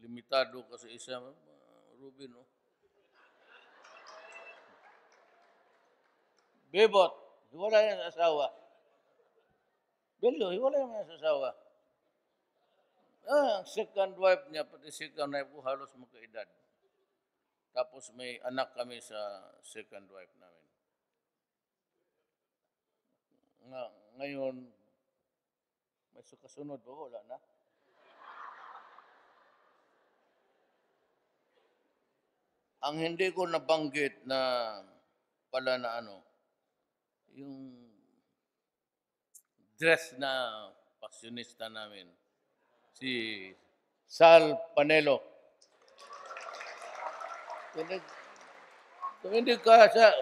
limitado ka sa isa, Ruben, no? Bebot, hiwala yan sa asawa. Bello, hiwala yan sa asawa. Ang second wife niya, pati second wife ko halos magkaedad. Tapos may anak kami sa second wife namin. Ngayon, may kasunod ba? Wala na. Ang hindi ko nabanggit na pala na yung dress na passionista namin, si Sal Panelo. Kung hindi ka sa...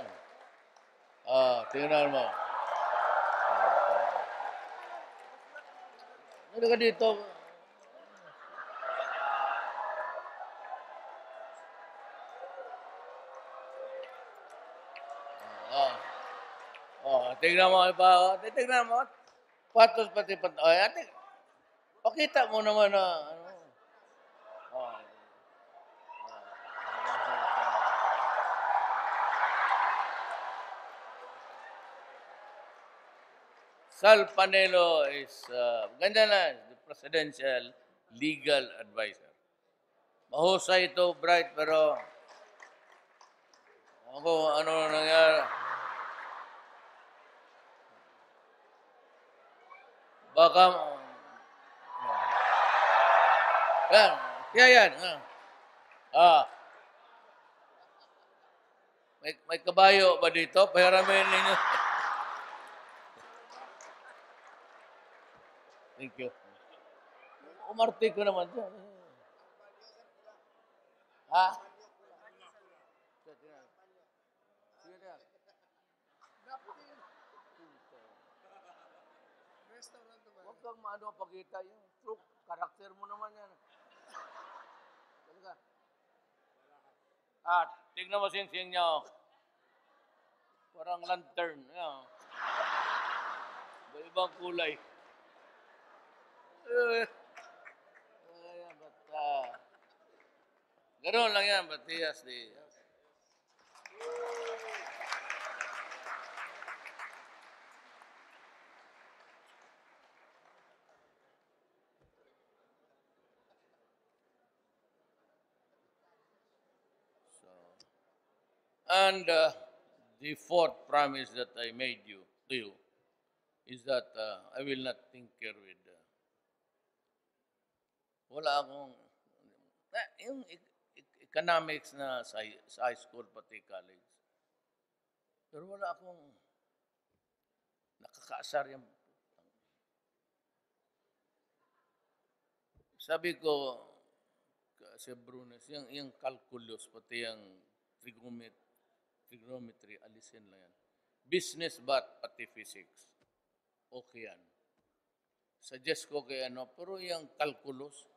tingnan mo. Ano ka dito? Tingnan mo iba. Tingnan mo. Patos pati patos. Ate, pakita mo naman na Sal Panelo is, ganda na, the presidential legal advisor. Mahusay ito, bright, pero ako, ano nangyari? Baka, yan. May kabayo ba dito? Pahiramin ninyo. Thank you. Umarte ko naman dyan. Ha? Huwag kang maano pagkita yun. True, karakter mo naman yan. Talaga. Tignan mo sing-sing niya. Parang lantern. Ibang kulay. Ganoon lang yan, Matias. And the fourth promise that I made to you is that I will not tinker with wala akong yung economics na sa high school pati college. Pero wala akong nakakaasar yung sabi ko si Brunes, yung calculus pati yung trigonometry, alisin lang yan. Business pati physics. Okay yan. Suggest ko kay pero yung calculus,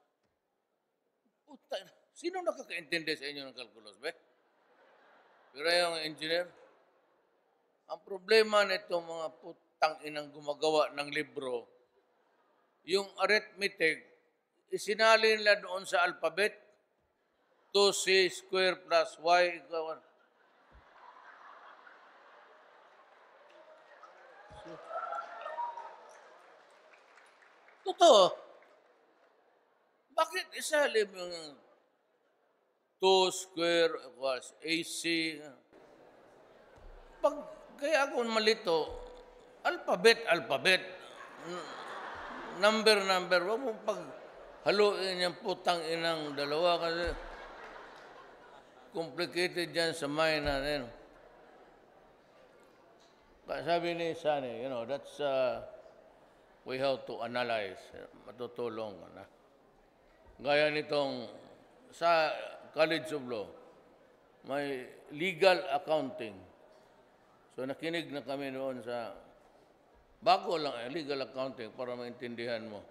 sino nakakaintindi sa inyo ng calculus, be? Pero yung engineer, ang problema nito mga putang inang gumagawa ng libro, yung arithmetic, isinali nila doon sa alphabet, 2c square plus y equal. Totoo. Bakit isalim yung 2 square equals AC? Pag kaya ako malito, alphabet. Number. Huwag mo pag haluin yung putang inang dalawa kasi complicated dyan sa mind natin. Sabi ni Sunny, that's we have to analyze. Matutulong na. Gaya nitong sa College of Law, may legal accounting. So nakinig na kami noon sa bago lang legal accounting para maintindihan mo.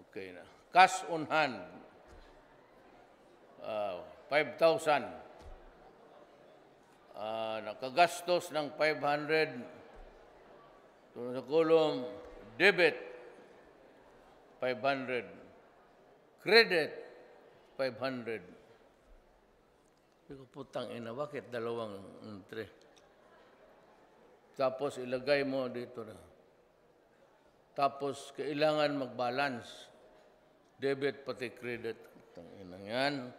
Okay na. Cash on hand, 5,000. Nakagastos ng 500. Sa column, debit, 500. Credit, 500. Sabi ko, putang ina, bakit dalawang entry? Tapos ilagay mo dito na. Tapos kailangan mag-balance. Debit pati credit. Putang ina yan.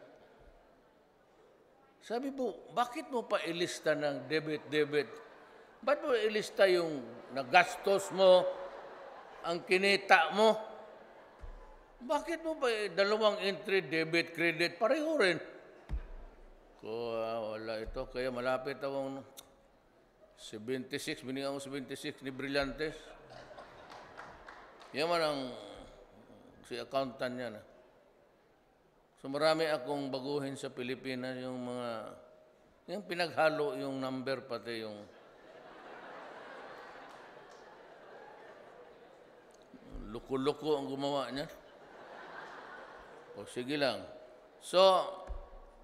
Sabi po, bakit mo pa ilista ng debit? Ba't mo ilista yung nagastos mo, ang kinita mo? Bakit mo pa dalawang entry, debit, credit, pareho rin? Wala ito. Kaya malapit akong 76, binigyan ko 76 ni Brillantes. Yan man ang si accountant niya na. So marami akong baguhin sa Pilipinas, yung pinaghalo yung number pati yung luko-luko ang gumawa niya. O sige lang. So,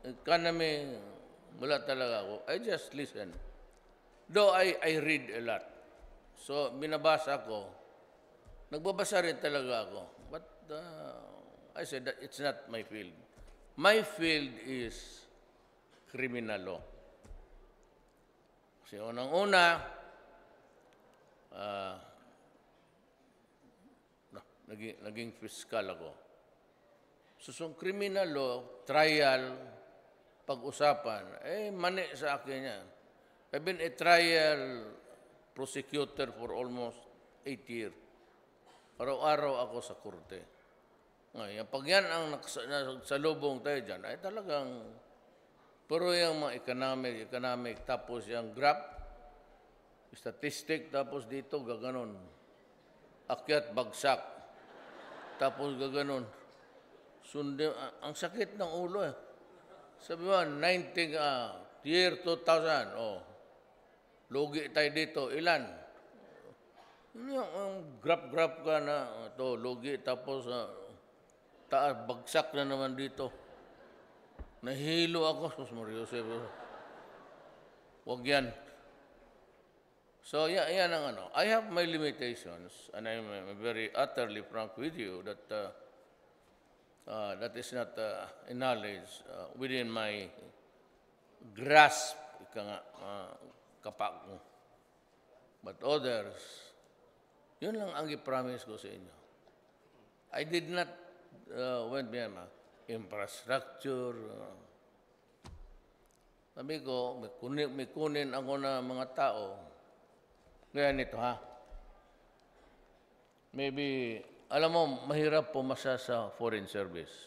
economy, wala talaga ako. I just listen. Though I read a lot. So, binabasa ko. Nagbabasa rin talaga ako. But I said that it's not my field. My field is criminal law. Kasi unang-una, naging fiscal ako. So, criminal law, trial, pag-usapan, mani sa akin yan. I've been a trial prosecutor for almost 8 years. Araw-araw ako sa korte. Ngayon, pag yan ang salubong tayo dyan, ay talagang, pero yung mga economic, tapos yung graph, statistic, tapos dito, gaganon. Akyat, bagsak. Tapos gaganon. Ang sakit ng ulo eh. Sabi mo, year 2000, lugi tayo dito, ilan? Yung graph ka na, ito, lugi, tapos taas, bagsak na naman dito. Nahilo ako, Sus Mario Joseph. Huwag yan. So, yan ang ano. I have my limitations, and I'm very utterly frank with you that that is not a knowledge within my grasp, kapak mo. But others, yun lang ang i-promise ko sa inyo. I did not went beyond infrastructure. Sabi ko, may kunin ako na mga tao. Kaya nito ha. Maybe, alam mo, mahirap pumasa sa foreign service.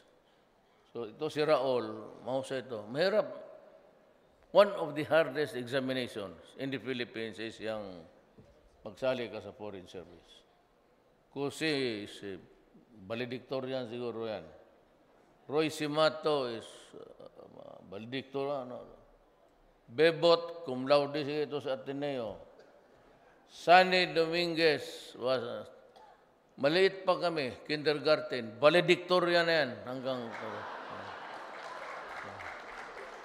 So ito si Raul, mahusay ito. Mahirap. One of the hardest examinations in the Philippines is yung magsali ka sa foreign service. Kasi valedictorian siguro yan. Roy Simato is valedictorian. Bebot, cum laude siya ito sa Ateneo. Sunny Dominguez was, maliit pa kami, kindergarten. Valedictorian na yan hanggang...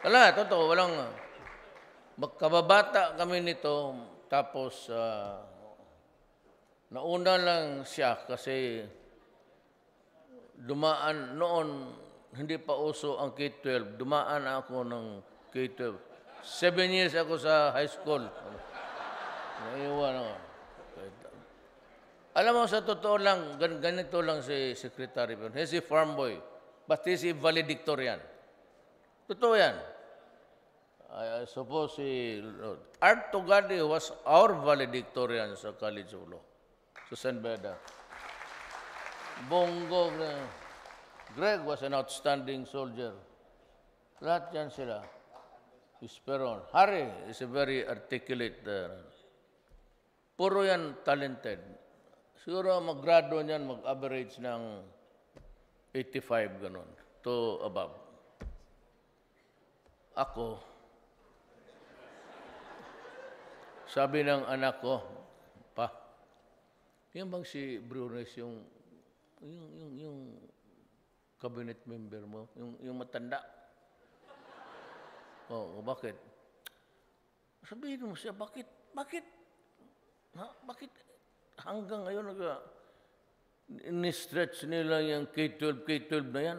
Wala, totoo, walang... Magkababata kami nito, tapos nauna lang siya kasi dumaan noon, hindi pa uso ang K-12. Dumaan ako ng K-12. 7 years ako sa high school. Naiwan ako. Alam mo, sa totoo lang, ganito lang si Secretary. He's a farm boy, but he's a valedictorian. Totoo yan. I suppose Art Tugadi was our valedictorian sa College of Law, sa San Beda. Bongo, Greg was an outstanding soldier. Lahat yan sila. Esperon. Harry is a very articulate. Puro yan talented. Siguro mag-grado niyan, mag-average ng 85, ganun, to above. Ako, sabi ng anak ko, Pa, yan bang si Brunes yung cabinet member mo, yung matanda? Oh, bakit? Sabihin mo siya, bakit hanggang ngayon ni-stretch nila yung K-12 na yan?